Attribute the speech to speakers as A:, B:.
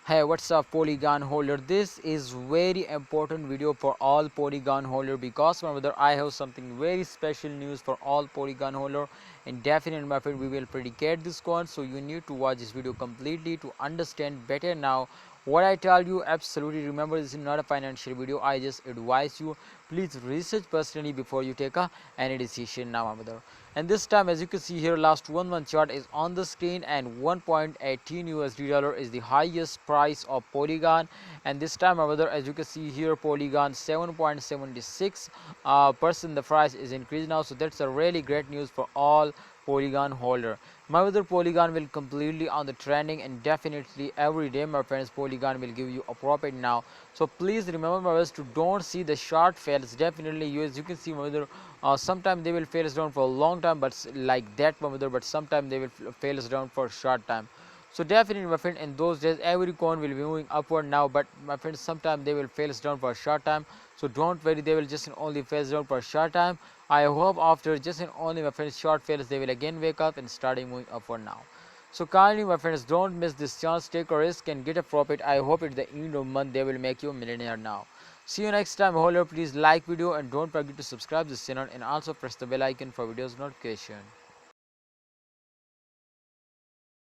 A: Hey, what's up Polygon holder? This is very important video for all Polygon holder because my brother, I have something very special news for all Polygon holder, and definitely my friend we will predicate this coin, so you need to watch this video completely to understand better now what I tell you. Absolutely remember, this is not a financial video. I just advise you, please research personally before you take any decision now my brother. And this time, as you can see here, last 1 month chart is on the screen, and 1.18 USD dollar is the highest price of Polygon. And this time my brother, as you can see here, Polygon 7.76 percent the price is increased now, so that's a really great news for all Polygon holder. My other Polygon will completely on the trending, and definitely every day my friends Polygon will give you a profit now. So please remember my brothers to don't see the short fails. Definitely you, as you can see my brother, sometimes they will fail us down for a long time, but like that my brother, but sometimes they will fail us down for a short time. So definitely my friend, in those days every coin will be moving upward now, but my friends sometimes they will fail us down for a short time. So don't worry, they will just only fail us down for a short time. I hope after just only my friends short fails they will again wake up and starting moving upward now. So kindly my friends, don't miss this chance, take a risk and get a profit. I hope at the end of the month they will make you a millionaire now. See you next time holder. Please like video and don't forget to subscribe this channel, and also press the bell icon for videos notification.